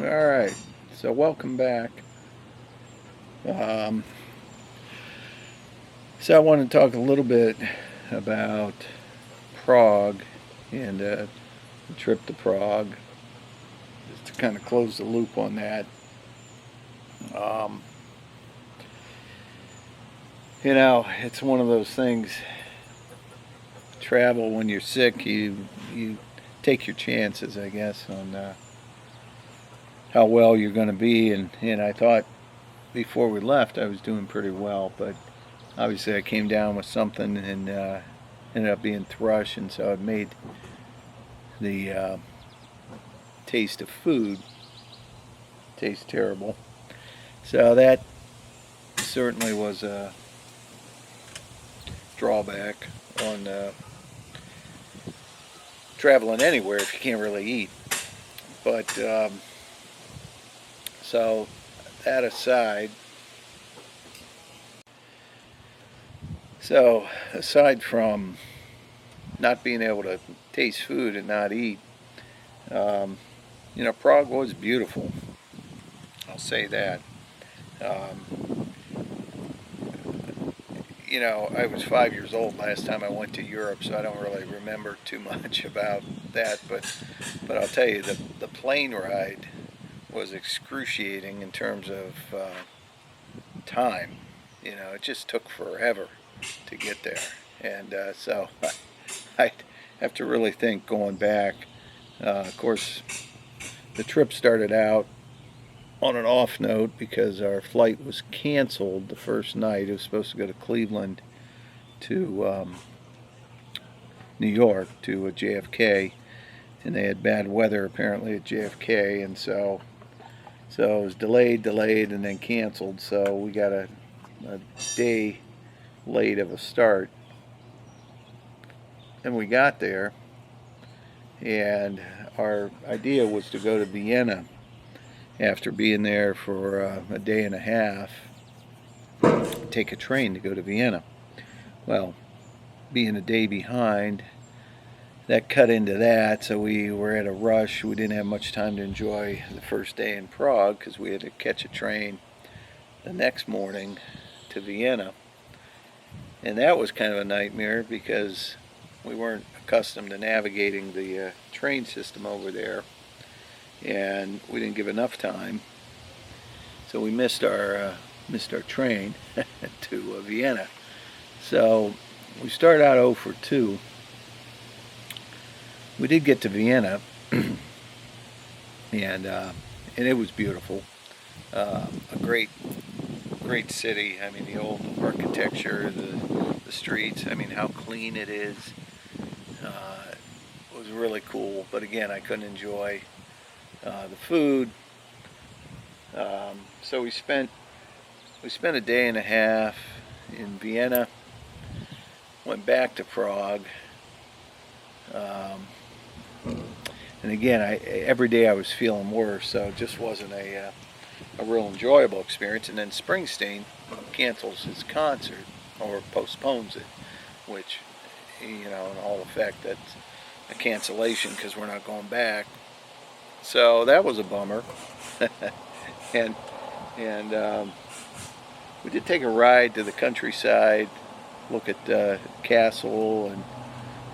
Alright, so welcome back. Um, so I want to talk a little bit about Prague and the trip to Prague, just to kind of close the loop on that. Um, it's one of those things. Travel when you're sick, you take your chances, I guess, on how well you're going to be. And I thought before we left I was doing pretty well, but obviously I came down with something and ended up being thrush, and so it made the taste of food taste terrible. So that certainly was a drawback on traveling anywhere if you can't really eat. But so that aside, aside from not being able to taste food and not eat, Prague was beautiful. I'll say that. Um, I was 5 years old last time I went to Europe, so I don't really remember too much about that. But I'll tell you, the plane ride was excruciating in terms of time. It just took forever to get there, and so I have to really think going back. Of course, the trip started out on an off note because our flight was canceled the first night. It was supposed to go to Cleveland to New York to a JFK, and they had bad weather apparently at JFK, and so it was delayed, and then canceled. So we got a day late of a start, and we got there, and our idea was to go to Vienna after being there for a day and a half, take a train to go to Vienna. Well, being a day behind, that cut into that, so we were at a rush. We didn't have much time to enjoy the first day in Prague because we had to catch a train the next morning to Vienna. And that was kind of a nightmare because we weren't accustomed to navigating the train system over there, and we didn't give enough time, so we missed our train to Vienna. So we started out 0 for 2. We did get to Vienna, and it was beautiful. A great city. I mean, the old architecture, the streets. I mean, how clean it is. It was really cool. But again, I couldn't enjoy the food. So we spent a day and a half in Vienna. Went back to Prague. And again, every day I was feeling worse, so it just wasn't a real enjoyable experience. And then Springsteen cancels his concert, or postpones it, which, in all effect, that's a cancellation because we're not going back. So that was a bummer. and we did take a ride to the countryside, look at the castle,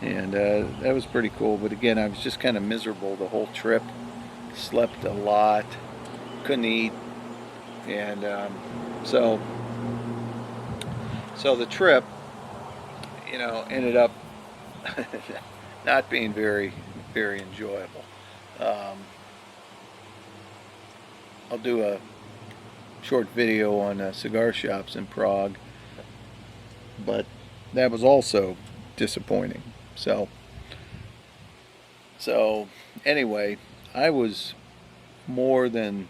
and that was pretty cool. But again, I was just kind of miserable the whole trip. Slept a lot, couldn't eat, and so the trip, ended up not being very, very enjoyable. I'll do a short video on cigar shops in Prague, but that was also disappointing. So anyway, I was more than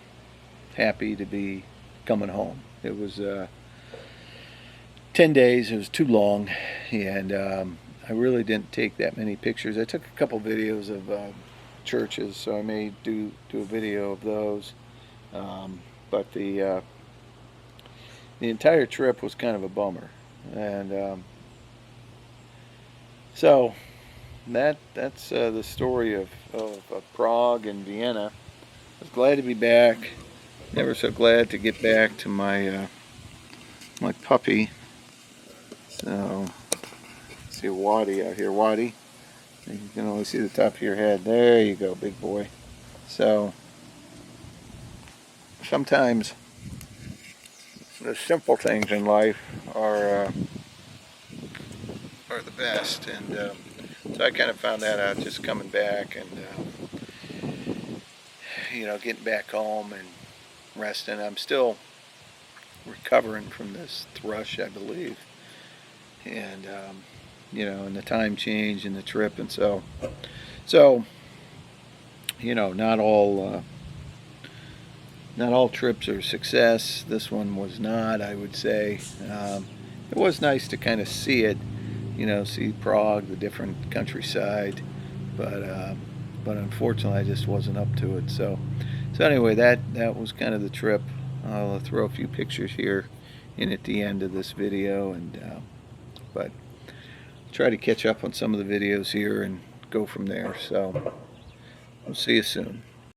happy to be coming home. It was 10 days. It was too long, and I really didn't take that many pictures. I took a couple videos of churches, so I may do a video of those. But the entire trip was kind of a bummer, and so that's the story of Prague and Vienna. I was glad to be back. Never so glad to get back to my my puppy. So, see a Waddy out here. Waddy, you can only see the top of your head. There you go, big boy. So, sometimes the simple things in life are the best, and so I kind of found that out just coming back, and you know, getting back home and resting. I'm still recovering from this thrush, I believe, and you know, and the time change and the trip, and so you know, not all trips are success. This one was not, I would say. It was nice to kind of see it, you know, see Prague, the different countryside, but unfortunately I just wasn't up to it. So anyway, that was kind of the trip. I'll throw a few pictures here in at the end of this video, and but try to catch up on some of the videos here and go from there. So we'll see you soon.